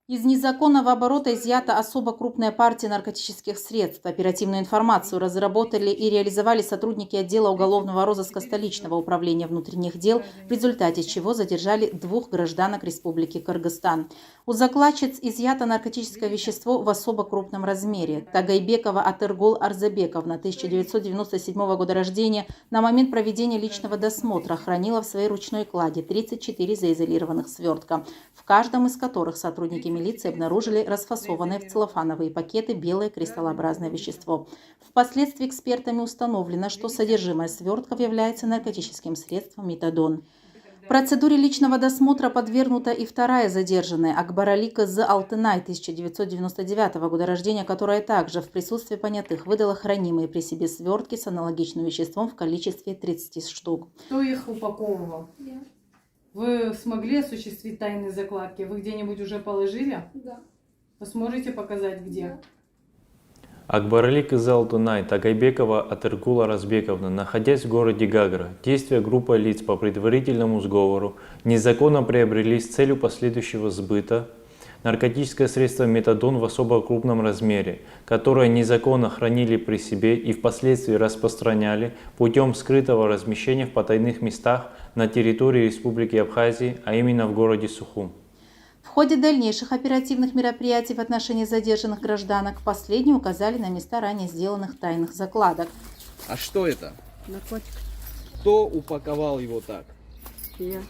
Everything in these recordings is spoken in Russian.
Из незаконного оборота изъята особо крупная партия наркотических средств. Оперативную информацию разработали и реализовали сотрудники отдела уголовного розыска столичного управления внутренних дел, в результате чего задержали 2 гражданок Республики Кыргызстан. У закладчиц изъято наркотическое вещество в особо крупном размере. Тагайбекова Атыргул Арзабековна, 1997 года рождения, на момент проведения личного досмотра хранила в своей ручной кладе 34 заизолированных свертка, в каждом из которых сотрудники милиции обнаружили расфасованное в целлофановые пакеты белое кристаллообразное вещество. Впоследствии экспертами установлено, что содержимое свертков является наркотическим средством метадон. В процедуре личного досмотра подвергнута и вторая задержанная Акбарали Кызы Алтынай, 1999 года рождения, которая также в присутствии понятых выдала хранимые при себе свертки с аналогичным веществом в количестве 30 штук. Кто их упаковывал? Я. Вы смогли осуществить тайные закладки? Вы где-нибудь уже положили? Да. Вы сможете показать, где? Да. Акбарали Кызы Алтынай Тагайбекова Атыргул Арзбековна, находясь в городе Гагра, действия группы лиц по предварительному сговору незаконно приобрели с целью последующего сбыта наркотическое средство метадон в особо крупном размере, которое незаконно хранили при себе и впоследствии распространяли путем скрытого размещения в потайных местах на территории Республики Абхазии, а именно в городе Сухум. В ходе дальнейших оперативных мероприятий в отношении задержанных гражданок последние указали на места ранее сделанных тайных закладок. А что это? Наркотик. Кто упаковал его так? Я.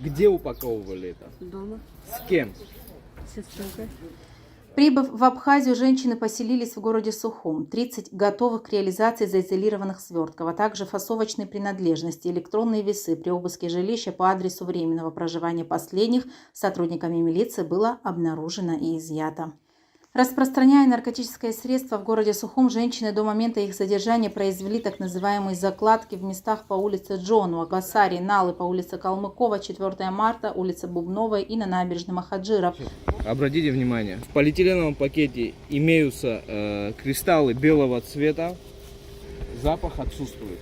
Где упаковывали это? Дома. С кем? Сестренка. Прибыв в Абхазию, женщины поселились в городе Сухум. 30 готовых к реализации заизолированных свертков, а также фасовочные принадлежности, электронные весы при обыске жилища по адресу временного проживания последних сотрудниками милиции было обнаружено и изъято. Распространяя наркотическое средство в городе Сухум, женщины до момента их задержания произвели так называемые закладки в местах по улице Джонуа, Гасари, Налы, по улице Калмыкова, 4 марта, улица Бубновая и на набережной Махаджиров. Обратите внимание, в полиэтиленовом пакете имеются кристаллы белого цвета, запах отсутствует.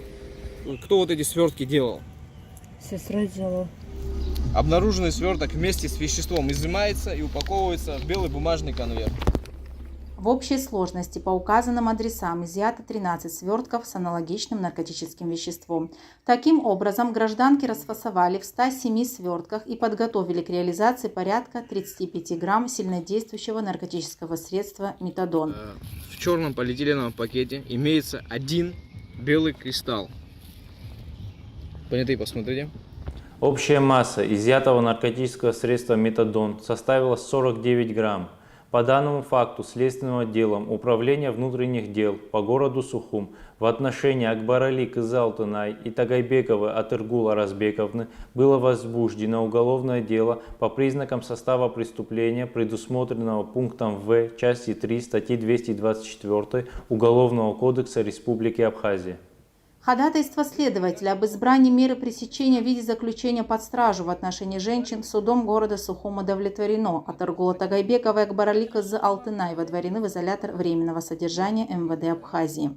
Кто вот эти свертки делал? Сестра делала. Обнаруженный сверток вместе с веществом изымается и упаковывается в белый бумажный конверт. В общей сложности по указанным адресам изъято 13 свертков с аналогичным наркотическим веществом. Таким образом, гражданки расфасовали в 107 свертках и подготовили к реализации порядка 35 грамм сильнодействующего наркотического средства метадон. В черном полиэтиленовом пакете имеется один белый кристалл. Понятые, посмотрите. Общая масса изъятого наркотического средства метадон составила 49 грамм. По данному факту следственным отделом Управления внутренних дел по городу Сухум в отношении Акбарали Кызы Алтынай и Тагайбековой Атыргул Арзбековны было возбуждено уголовное дело по признакам состава преступления, предусмотренного пунктом В части 3 статьи 224 Уголовного кодекса Республики Абхазия. Ходатайство следователя об избрании меры пресечения в виде заключения под стражу в отношении женщин судом города Сухум удовлетворено. Атыргула Тагайбекова и Акбарали Кызы Алтынай водворены в изолятор временного содержания МВД Абхазии.